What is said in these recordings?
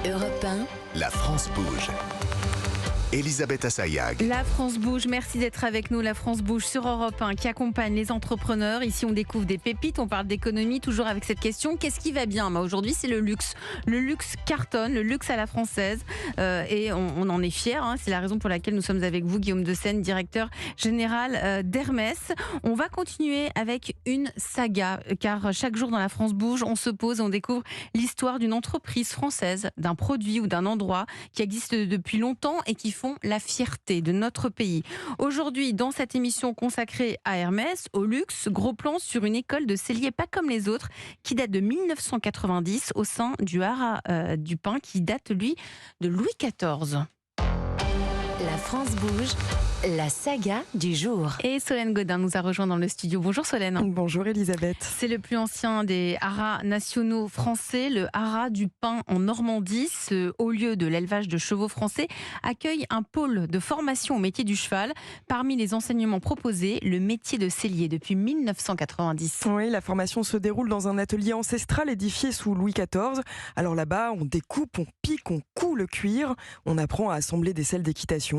Europe 1, La France bouge. Elisabeth Assayag. La France bouge, merci d'être avec nous. La France bouge sur Europe 1 qui accompagne les entrepreneurs. Ici, on découvre des pépites, on parle d'économie, toujours avec cette question, qu'est-ce qui va bien ? Aujourd'hui, c'est le luxe. Le luxe cartonne, le luxe à la française. Et on en est fiers. C'est la raison pour laquelle nous sommes avec vous, Guillaume Decène, directeur général d'Hermès. On va continuer avec une saga, car chaque jour dans La France bouge, on se pose, on découvre l'histoire d'une entreprise française, d'un produit ou d'un endroit qui existe depuis longtemps et qui font la fierté de notre pays. Aujourd'hui, dans cette émission consacrée à Hermès, au luxe, gros plan sur une école de sellier pas comme les autres, qui date de 1990 au sein du haras du Pin, qui date, lui, de Louis XIV. La France bouge, la saga du jour. Et Solène Godin nous a rejoint dans le studio. Bonjour Solène. Bonjour Elisabeth. C'est le plus ancien des haras nationaux français, le haras du Pin en Normandie. Ce haut lieu de l'élevage de chevaux français accueille un pôle de formation au métier du cheval. Parmi les enseignements proposés, le métier de sellier depuis 1990. Oui, la formation se déroule dans un atelier ancestral édifié sous Louis XIV. Alors là-bas, on découpe, on pique, on coud le cuir. On apprend à assembler des selles d'équitation,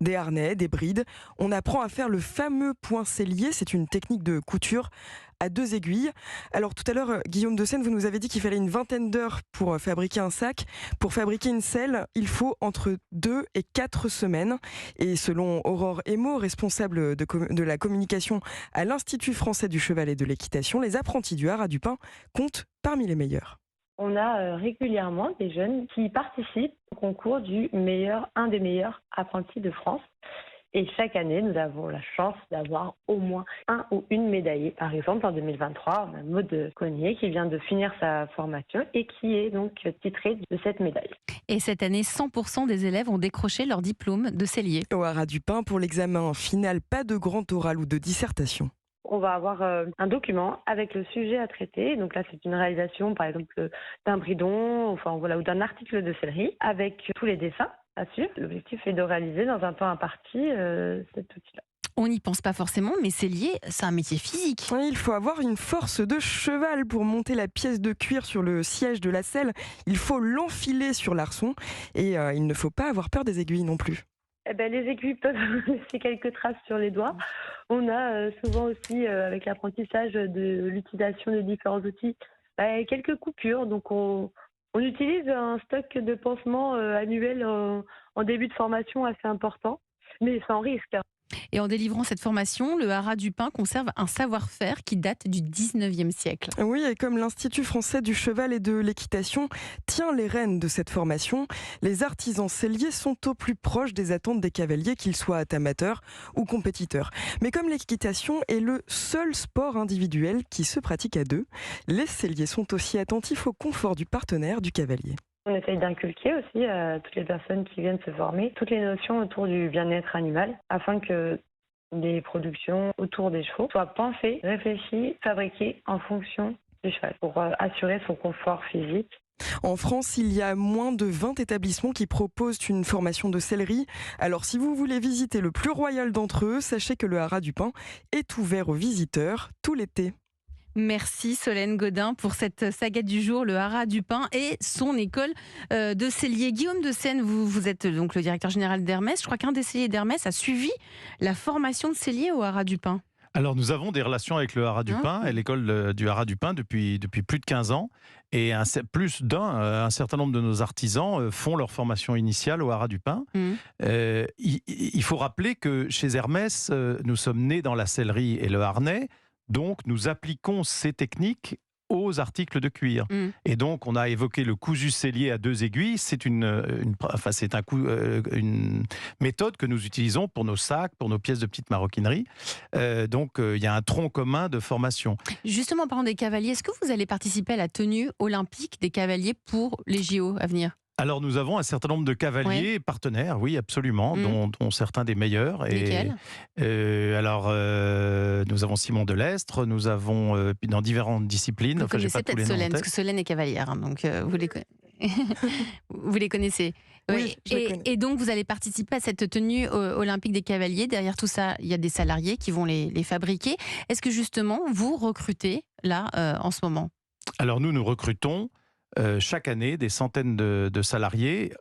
des harnais, des brides. On apprend à faire le fameux point sellier. C'est une technique de couture à 2 aiguilles. Alors tout à l'heure, Guillaume Decène, vous nous avez dit qu'il fallait une vingtaine d'heures pour fabriquer un sac. Pour fabriquer une selle, il faut entre 2 et 4 semaines. Et selon Aurore Emo, responsable de la communication à l'Institut français du cheval et de l'équitation, les apprentis du haras du Pin comptent parmi les meilleurs. On a régulièrement des jeunes qui participent au concours un des meilleurs apprentis de France. Et chaque année, nous avons la chance d'avoir au moins un ou une médaillée. Par exemple, en 2023, on a Maud Cognier qui vient de finir sa formation et qui est donc titrée de cette médaille. Et cette année, 100% des élèves ont décroché leur diplôme de sellier. Au haras du Pin, pour l'examen final, pas de grand oral ou de dissertation. On va avoir un document avec le sujet à traiter. Donc là, c'est une réalisation, par exemple, d'un bridon, ou d'un article de sellerie, avec tous les dessins à suivre. L'objectif est de réaliser dans un temps imparti cet outil-là. On n'y pense pas forcément, mais sellier, c'est un métier physique. Oui, il faut avoir une force de cheval pour monter la pièce de cuir sur le siège de la selle. Il faut l'enfiler sur l'arçon et il ne faut pas avoir peur des aiguilles non plus. Les aiguilles peuvent laisser quelques traces sur les doigts. On a souvent aussi, avec l'apprentissage de l'utilisation de différents outils, quelques coupures. Donc on utilise un stock de pansements annuel en début de formation assez important, mais sans risque. Et en délivrant cette formation, le haras du Pin conserve un savoir-faire qui date du 19e siècle. Oui, et comme l'Institut français du cheval et de l'équitation tient les rênes de cette formation, les artisans selliers sont au plus proche des attentes des cavaliers, qu'ils soient amateurs ou compétiteurs. Mais comme l'équitation est le seul sport individuel qui se pratique à 2, les selliers sont aussi attentifs au confort du partenaire du cavalier. On essaye d'inculquer aussi à toutes les personnes qui viennent se former toutes les notions autour du bien-être animal afin que les productions autour des chevaux soient pensées, réfléchies, fabriquées en fonction du cheval pour assurer son confort physique. En France, il y a moins de 20 établissements qui proposent une formation de sellerie. Alors si vous voulez visiter le plus royal d'entre eux, sachez que le haras du Pin est ouvert aux visiteurs tout l'été. Merci Solène Godin pour cette saga du jour, le haras du Pin et son école de sellier. Guillaume Decène, vous êtes donc le directeur général d'Hermès. Je crois qu'un des selliers d'Hermès a suivi la formation de sellier au haras du Pin. Alors nous avons des relations avec le haras du Pin et l'école du haras du Pin depuis plus de 15 ans. Et un certain nombre de nos artisans font leur formation initiale au haras du Pin. Il faut rappeler que chez Hermès, nous sommes nés dans la sellerie et le harnais. Donc, nous appliquons ces techniques aux articles de cuir. Et donc, on a évoqué le cousu sellier à 2 aiguilles. C'est une méthode que nous utilisons pour nos sacs, pour nos pièces de petite maroquinerie. Donc, il y a un tronc commun de formation. Justement, parlant des cavaliers, est-ce que vous allez participer à la tenue olympique des cavaliers pour les JO à venir ? Alors, nous avons un certain nombre de cavaliers partenaires, oui, absolument, dont certains des meilleurs. Lesquels ? Nous avons Simon Delestre, nous avons dans différentes disciplines. Vous connaissez peut-être Solène, parce que Solène est cavalière, donc vous les connaissez. Oui, et donc, vous allez participer à cette tenue olympique des cavaliers. Derrière tout ça, il y a des salariés qui vont les fabriquer. Est-ce que justement, vous recrutez là en ce moment ? Alors nous recrutons. chaque année des centaines de salariés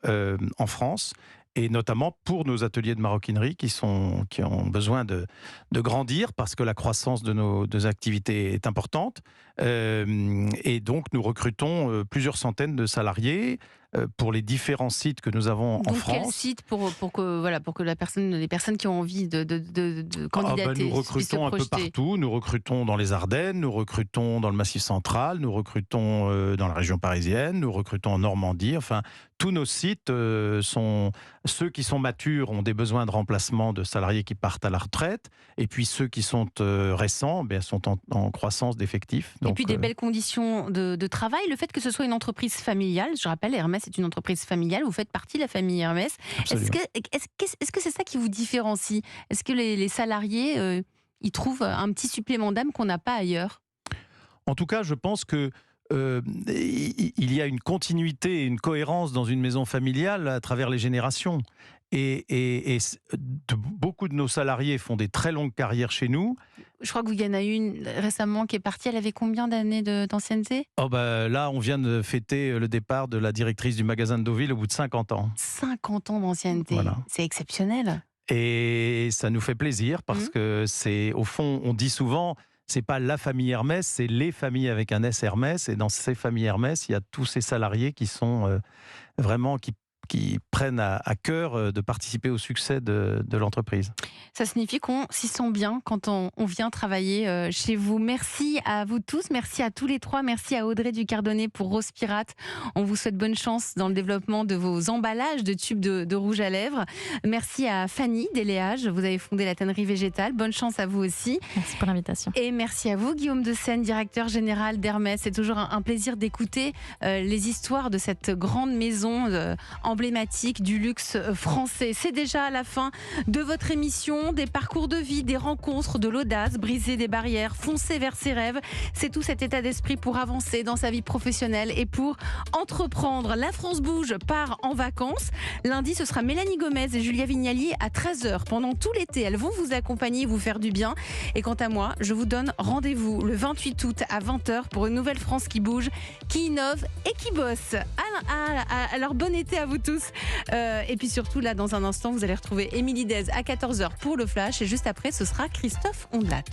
en France, et notamment pour nos ateliers de maroquinerie qui ont besoin de grandir parce que la croissance de nos activités est importante. Et donc, nous recrutons plusieurs centaines de salariés pour les différents sites que nous avons en France. Quel site pour que les personnes qui ont envie de candidater nous recrutons un peu partout. Nous recrutons dans les Ardennes, nous recrutons dans le Massif central, nous recrutons dans la région parisienne, nous recrutons en Normandie. Enfin, tous nos sites sont... Ceux qui sont matures ont des besoins de remplacement de salariés qui partent à la retraite. Et puis ceux qui sont récents sont en croissance d'effectifs. Et puis des belles conditions de travail. Le fait que ce soit une entreprise familiale, je rappelle, Hermès est une entreprise familiale, vous faites partie de la famille Hermès. Est-ce que c'est ça qui vous différencie? Est-ce que les salariés ils trouvent un petit supplément d'âme qu'on n'a pas ailleurs? En tout cas, je pense que il y a une continuité et une cohérence dans une maison familiale à travers les générations. Et beaucoup de nos salariés font des très longues carrières chez nous. Je crois qu'il y en a une récemment qui est partie. Elle avait combien d'années d'ancienneté? Là, on vient de fêter le départ de la directrice du magasin de Deauville au bout de 50 ans. 50 ans d'ancienneté, voilà. C'est exceptionnel. Et ça nous fait plaisir parce que c'est, au fond, on dit souvent... C'est pas la famille Hermès, c'est les familles avec un S Hermès. Et dans ces familles Hermès, il y a tous ces salariés qui sont vraiment, qui prennent à cœur de participer au succès de l'entreprise. Ça signifie qu'on s'y sent bien quand on vient travailler chez vous. Merci à vous tous, merci à tous les trois, merci à Audrey Ducardonnet pour Rose Pirate. On vous souhaite bonne chance dans le développement de vos emballages de tubes de rouge à lèvres. Merci à Fanny Deléage, vous avez fondé la tannerie végétale. Bonne chance à vous aussi. Merci pour l'invitation. Et merci à vous, Guillaume de Seine, directeur général d'Hermès. C'est toujours un plaisir d'écouter les histoires de cette grande maison emblématique du luxe français. C'est déjà la fin de votre émission, des parcours de vie, des rencontres, de l'audace, briser des barrières, foncer vers ses rêves. C'est tout cet état d'esprit pour avancer dans sa vie professionnelle et pour entreprendre. La France bouge part en vacances. Lundi, ce sera Mélanie Gomez et Julia Vignali à 13h. Pendant tout l'été, elles vont vous accompagner, vous faire du bien. Et quant à moi, je vous donne rendez-vous le 28 août à 20h pour une nouvelle France qui bouge, qui innove et qui bosse. Alors bon été à vous tous. Et puis surtout, là, dans un instant, vous allez retrouver Émilie Dez à 14h pour le Flash. Et juste après, ce sera Christophe Ondelat.